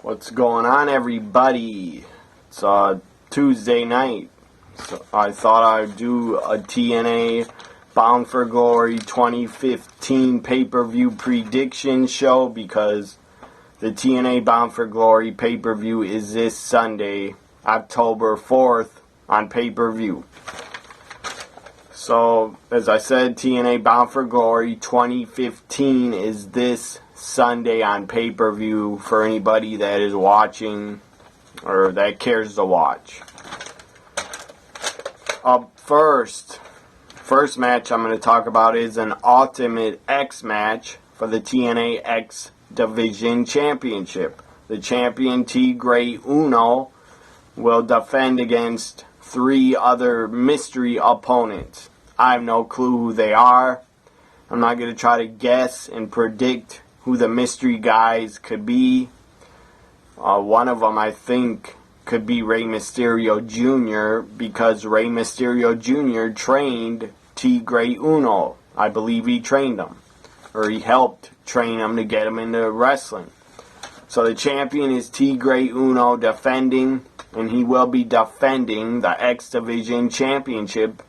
What's going on, everybody? It's Tuesday night, so I thought I'd do a TNA Bound for Glory 2015 pay-per-view prediction show because the TNA Bound for Glory pay-per-view is this Sunday, October 4th, on pay-per-view. So, as I said, TNA Bound for Glory 2015 is this Sunday on pay-per-view for anybody that is watching or that cares to watch. Up first match I'm going to talk about is an Ultimate X match for the TNA X Division Championship. The champion Tigre Uno will defend against 3 other mystery opponents. I have no clue who they are. I'm not going to try to guess and predict who the mystery guys could be. One of them, I think, could be Rey Mysterio Jr. because Rey Mysterio Jr. trained Tigre Uno. I believe he trained him, or he helped train him to get him into wrestling. So the champion is Tigre Uno defending, and he will be defending the X Division Championship,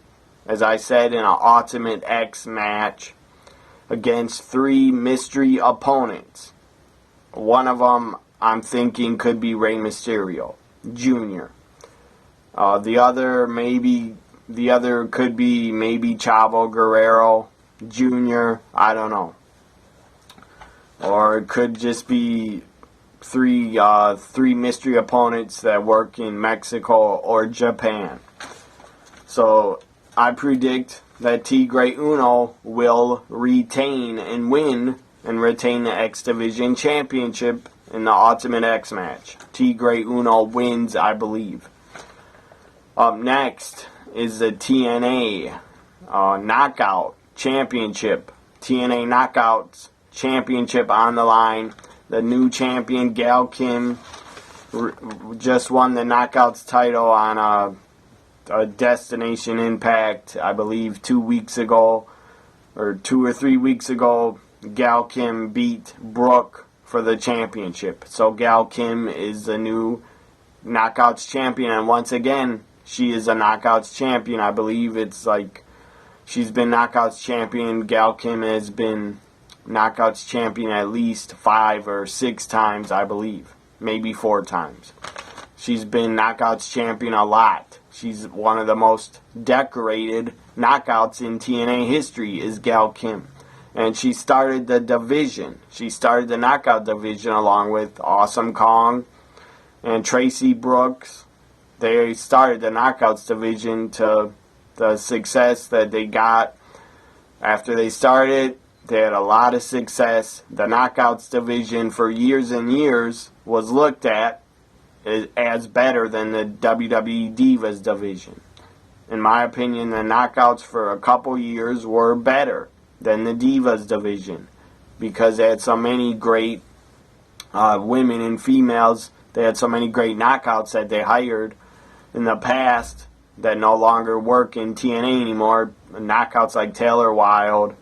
as I said, in an Ultimate X match against 3 mystery opponents. One of them I'm thinking could be Rey Mysterio Jr. The other could be maybe Chavo Guerrero Jr. I don't know. Or it could just be three mystery opponents that work in Mexico or Japan. So I predict that Tigre Uno will retain and win and retain the X Division Championship in the Ultimate X match. Tigre Uno wins, I believe. Up next is the TNA Knockout Championship. TNA Knockouts Championship on the line. The new champion, Gail Kim, just won the Knockouts title on a Destination Impact, I believe 2 weeks ago, or 2 or 3 weeks ago. Gail Kim beat Brooke for the championship. So Gail Kim is the new Knockouts champion, and once again, she is a Knockouts champion. I believe it's like she's been Knockouts champion. Gail Kim has been Knockouts champion at least 5 or 6 times, I believe. Maybe 4 times. She's been Knockouts champion a lot. She's one of the most decorated knockouts in TNA history is Gail Kim. And she started the division. She started the knockout division along with Awesome Kong and Tracy Brooks. They started the knockouts division to the success that they got. After they started, they had a lot of success. The knockouts division for years and years was looked at as better than the WWE Divas division. In my opinion, the knockouts for a couple years were better than the Divas division because they had so many great women and females. They had so many great knockouts that they hired in the past that no longer work in TNA anymore. Knockouts like Taylor Wilde,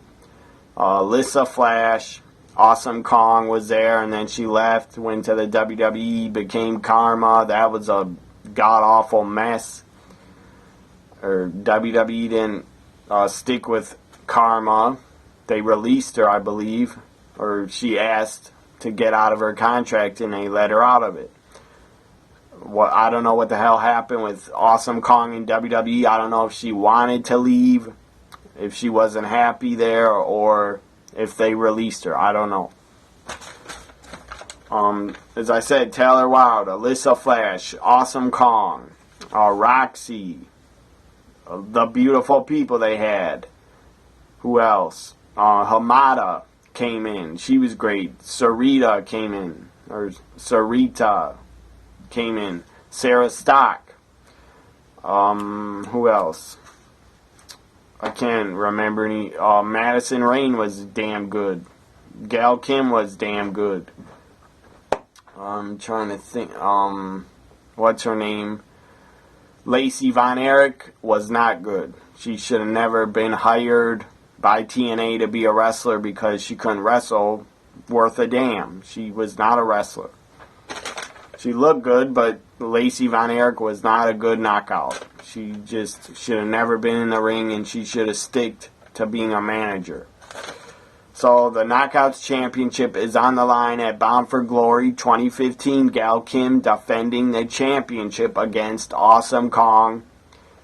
Lisa Flash, Awesome Kong was there, and then she left, went to the WWE, became Karma. That was a god-awful mess. Or WWE didn't stick with Karma. They released her, I believe, or she asked to get out of her contract, and they let her out of it. I don't know what the hell happened with Awesome Kong in WWE. I don't know if she wanted to leave, if she wasn't happy there, or if they released her. I don't know. As I said, Taylor Wilde, Alyssa Flash, Awesome Kong, Roxy, the beautiful people they had. Who else? Hamada came in. She was great. Sarita came in. Sarah Stock. Who else? I can't remember any. Madison Rayne was damn good. Gail Kim was damn good. I'm trying to think. What's her name? Lacey Von Erich was not good. She should have never been hired by TNA to be a wrestler because she couldn't wrestle worth a damn. She was not a wrestler. She looked good, but Lacey Von Erich was not a good knockout. She just should have never been in the ring, and she should have sticked to being a manager. So the Knockouts Championship is on the line at Bound for Glory 2015. Gail Kim defending the championship against Awesome Kong.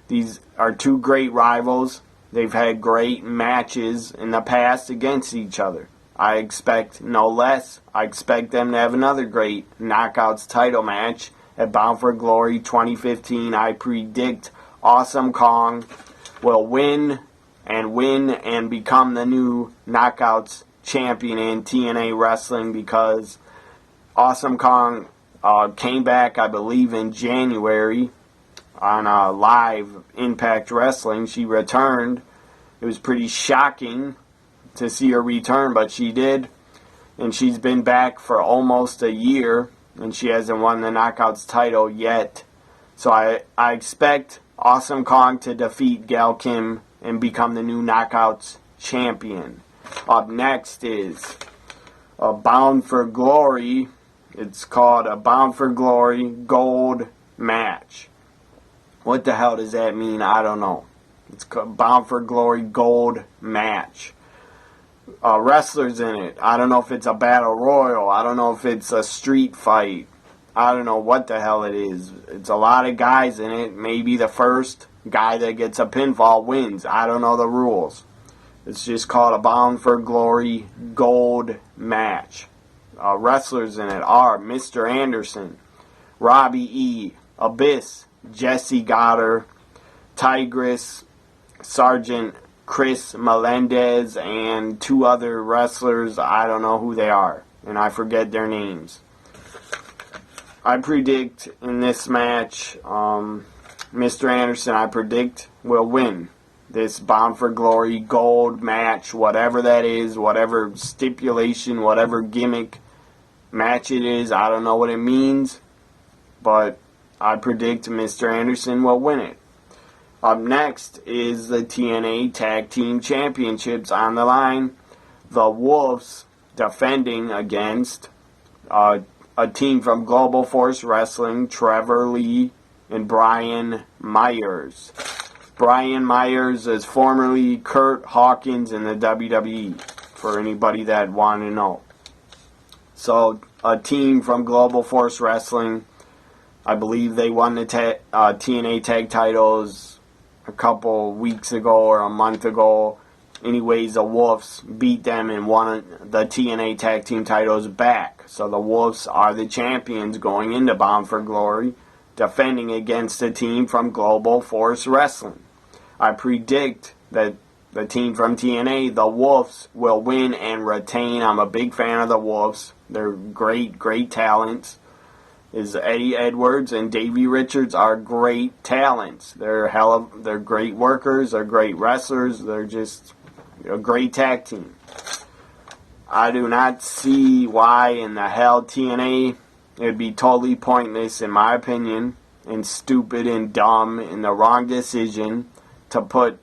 These are two great rivals. They've had great matches in the past against each other. I expect no less. I expect them to have another great Knockouts title match at Bound for Glory 2015. I predict Awesome Kong will win and become the new Knockouts champion in TNA Wrestling, because Awesome Kong came back, I believe, in January on live Impact Wrestling. She returned. It was pretty shocking to see her return, but she did. And she's been back for almost a year, and she hasn't won the Knockouts title yet. So I expect Awesome Kong to defeat Gail Kim and become the new Knockouts champion. Up next is a Bound for Glory. It's called a Bound for Glory Gold match. What the hell does that mean? I don't know. It's called Bound for Glory Gold match. Wrestlers in it. I don't know if it's a battle royal. I don't know if it's a street fight. I don't know what the hell it is. It's a lot of guys in it. Maybe the first guy that gets a pinfall wins. I don't know the rules. It's just called a Bound for Glory Gold match. Wrestlers in it are Mr. Anderson, Robbie E., Abyss, Jesse Goddard, Tigress, Sergeant Chris Melendez, and two other wrestlers. I don't know who they are, and I forget their names. I predict in this match, Mr. Anderson, I predict, will win this Bound for Glory Gold match, whatever that is, whatever stipulation, whatever gimmick match it is. I don't know what it means, but I predict Mr. Anderson will win it. Up next is the TNA Tag Team Championships on the line. The Wolves defending against a team from Global Force Wrestling, Trevor Lee and Brian Myers. Brian Myers is formerly Kurt Hawkins in the WWE, for anybody that want to know. So, a team from Global Force Wrestling, I believe they won the TNA Tag titles a couple weeks ago or a month ago. Anyways, the Wolves beat them and won the TNA Tag Team titles back. So the Wolves are the champions going into Bound for Glory, defending against a team from Global Force Wrestling. I predict that the team from TNA, the Wolves, will win and retain. I'm a big fan of the Wolves. They're great, great talents. Eddie Edwards and Davey Richards are great talents. They're great workers. They're great wrestlers. They're just a great tag team. I do not see why in the hell TNA, it would be totally pointless in my opinion, and stupid and dumb and the wrong decision to put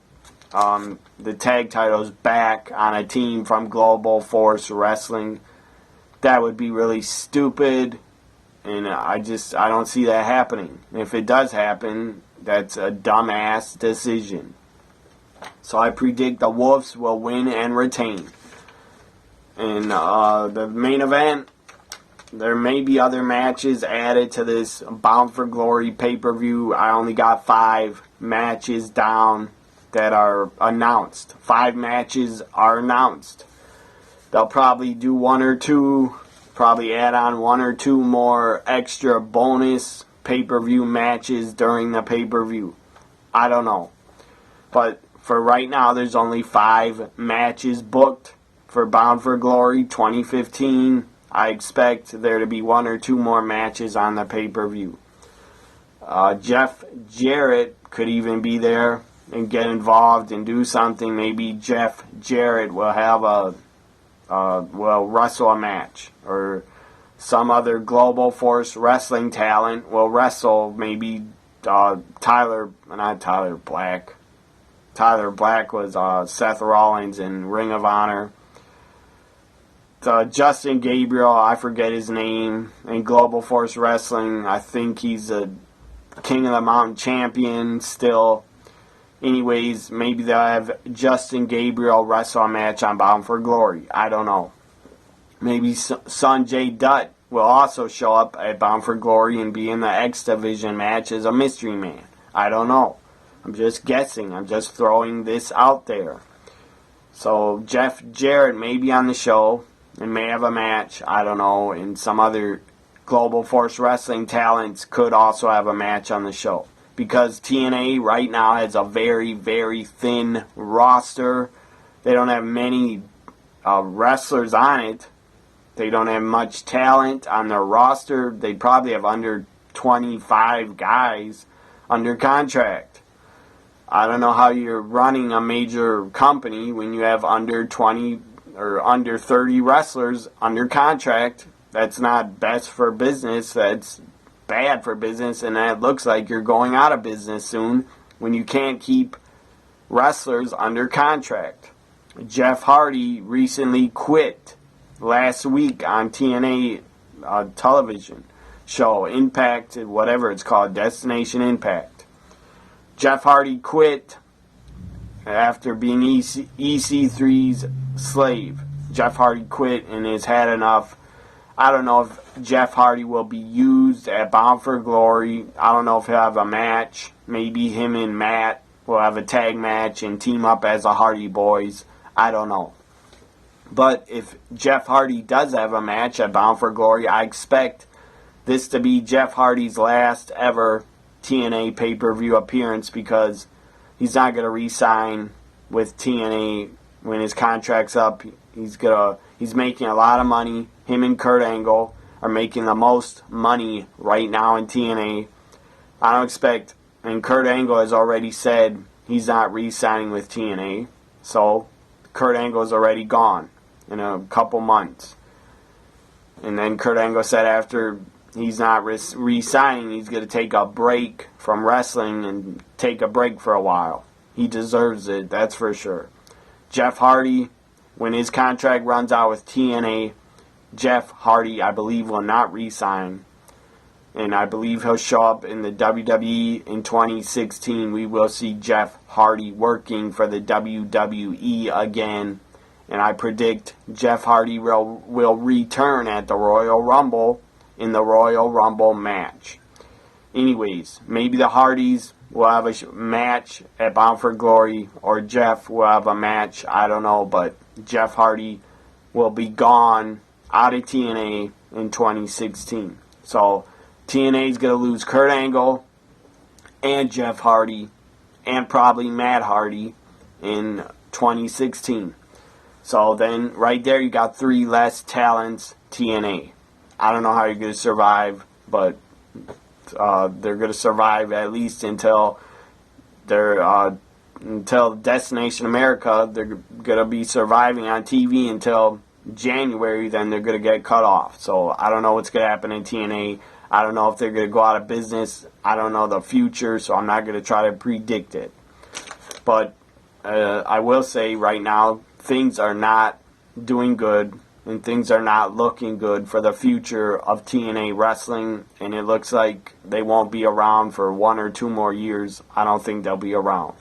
the tag titles back on a team from Global Force Wrestling. That would be really stupid, and I don't see that happening. And if it does happen, that's a dumbass decision. So I predict the Wolves will win and retain. And the main event, there may be other matches added to this Bound for Glory pay-per-view. I only got 5 matches down that are announced. 5 matches are announced. They'll probably do 1 or 2, probably add on 1 or 2 more extra bonus pay-per-view matches during the pay-per-view. I don't know. But for right now, there's only 5 matches booked for Bound for Glory 2015. I expect there to be 1 or 2 more matches on the pay-per-view. Jeff Jarrett could even be there and get involved and do something. Maybe Jeff Jarrett will have will wrestle a match, or some other Global Force Wrestling talent will wrestle. Maybe Tyler Black. Tyler Black was Seth Rollins in Ring of Honor. Justin Gabriel, I forget his name, in Global Force Wrestling. I think he's a King of the Mountain champion still. Anyways, maybe they'll have Justin Gabriel wrestle a match on Bound for Glory. I don't know. Maybe Sanjay Dutt will also show up at Bound for Glory and be in the X Division match as a mystery man. I don't know. I'm just guessing. I'm just throwing this out there. So Jeff Jarrett may be on the show and may have a match. I don't know. And some other Global Force Wrestling talents could also have a match on the show. Because TNA right now has a very, very thin roster. They don't have many wrestlers on it. They don't have much talent on their roster. They probably have under 25 guys under contract. I don't know how you're running a major company when you have under 20 or under 30 wrestlers under contract. That's not best for business. That's bad for business, and it looks like you're going out of business soon when you can't keep wrestlers under contract. Jeff Hardy recently quit last week on TNA television show, Impact, whatever it's called, Destination Impact. Jeff Hardy quit after being EC3's slave. Jeff Hardy quit and has had enough. I don't know if Jeff Hardy will be used at Bound for Glory. I don't know if he'll have a match. Maybe him and Matt will have a tag match and team up as the Hardy Boys. I don't know. But if Jeff Hardy does have a match at Bound for Glory, I expect this to be Jeff Hardy's last ever TNA pay-per-view appearance, because he's not going to re-sign with TNA when his contract's up. He's making a lot of money. Him and Kurt Angle are making the most money right now in TNA. I don't expect, and Kurt Angle has already said he's not re-signing with TNA. So Kurt Angle is already gone in a couple months. And then Kurt Angle said after he's not re-signing, he's going to take a break from wrestling and take a break for a while. He deserves it, that's for sure. Jeff Hardy, when his contract runs out with TNA, Jeff Hardy, I believe, will not re-sign. And I believe he'll show up in the WWE in 2016. We will see Jeff Hardy working for the WWE again. And I predict Jeff Hardy will return at the Royal Rumble in the Royal Rumble match. Anyways, maybe the Hardys will have a match at Bound for Glory, or Jeff will have a match. I don't know, but Jeff Hardy will be gone out of TNA in 2016. So TNA is going to lose Kurt Angle and Jeff Hardy and probably Matt Hardy in 2016. So then right there you got three less talents TNA. I don't know how you're going to survive, but they're going to survive at least until Destination America. They're going to be surviving on TV until January. Then they're going to get cut off. So I don't know what's going to happen in TNA. I don't know if they're going to go out of business. I don't know the future, so I'm not going to try to predict it. But I will say right now, things are not doing good, and things are not looking good for the future of TNA wrestling, and it looks like they won't be around for 1 or 2 more years. I don't think they'll be around.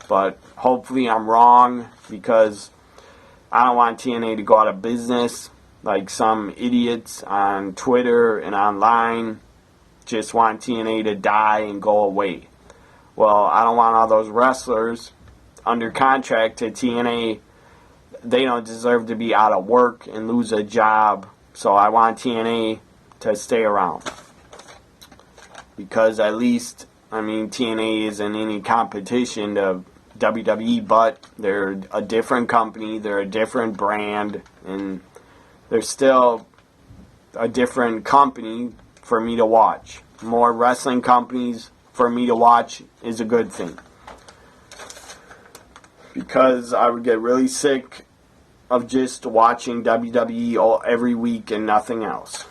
But hopefully I'm wrong, because I don't want TNA to go out of business like some idiots on Twitter and online just want TNA to die and go away. Well, I don't want all those wrestlers under contract to TNA. They don't deserve to be out of work and lose a job. So I want TNA to stay around. Because at least, TNA isn't any competition to WWE, but they're a different company, they're a different brand, and they're still a different company for me to watch. More wrestling companies for me to watch is a good thing. Because I would get really sick of just watching WWE every week and nothing else.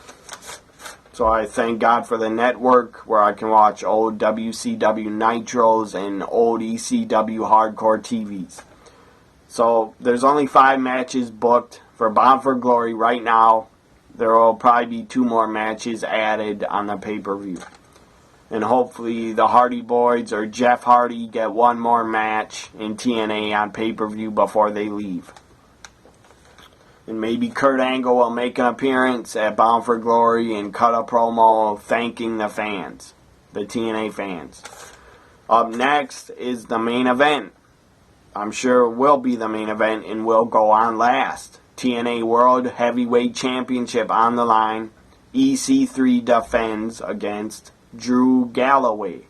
So I thank God for the network where I can watch old WCW Nitros and old ECW Hardcore TVs. So there's only 5 matches booked for Bound for Glory right now, there will probably be 2 more matches added on the pay-per-view. And hopefully the Hardy Boys or Jeff Hardy get 1 more match in TNA on pay-per-view before they leave. And maybe Kurt Angle will make an appearance at Bound for Glory and cut a promo thanking the fans, the TNA fans. Up next is the main event. I'm sure it will be the main event and will go on last. TNA World Heavyweight Championship on the line. EC3 defends against Drew Galloway.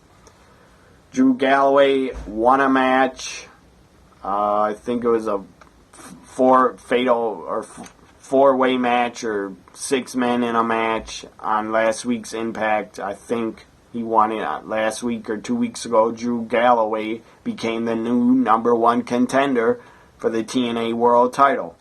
Drew Galloway won a match. I think it was a 4-way match or 6 men in a match on last week's Impact. I think he won it last week or 2 weeks ago. Drew Galloway became the new #1 contender for the TNA World title.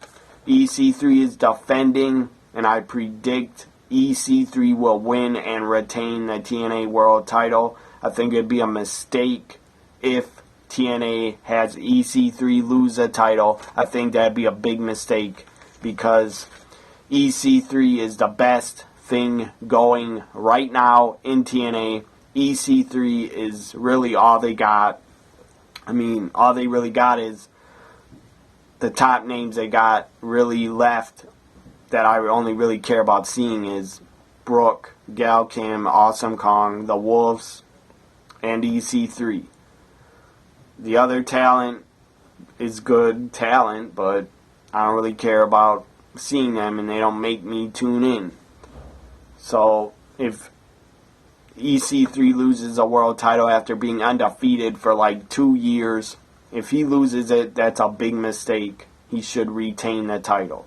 EC3 is defending, and I predict EC3 will win and retain the TNA World title. I think it'd be a mistake if TNA has EC3 lose a title. I think that'd be a big mistake because EC3 is the best thing going right now in TNA. EC3 is really all they got. I mean, all they really got is the top names they got really left that I only really care about seeing is Brooke, Gal Kim, Awesome Kong, the Wolves, and EC3. The other talent is good talent, but I don't really care about seeing them, and they don't make me tune in. So if EC3 loses a world title after being undefeated for like 2 years, if he loses it, that's a big mistake. He should retain the title.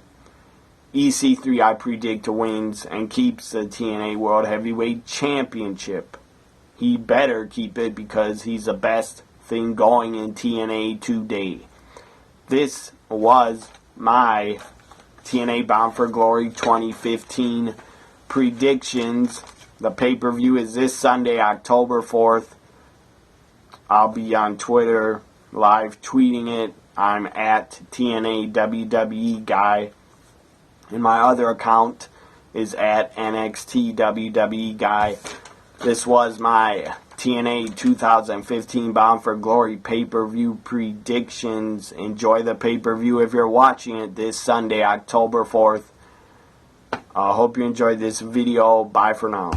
EC3 I predict wins and keeps the TNA World Heavyweight Championship. He better keep it because he's the best thing going in TNA today. This was my TNA Bound for Glory 2015 predictions. The pay-per-view is this Sunday, October 4th. I'll be on Twitter live tweeting it. I'm at TNA WWE Guy. And my other account is at NXT WWE Guy. This was my TNA 2015 Bound for Glory pay-per-view predictions. Enjoy the pay-per-view if you're watching it this Sunday, October 4th. I hope you enjoyed this video. Bye for now.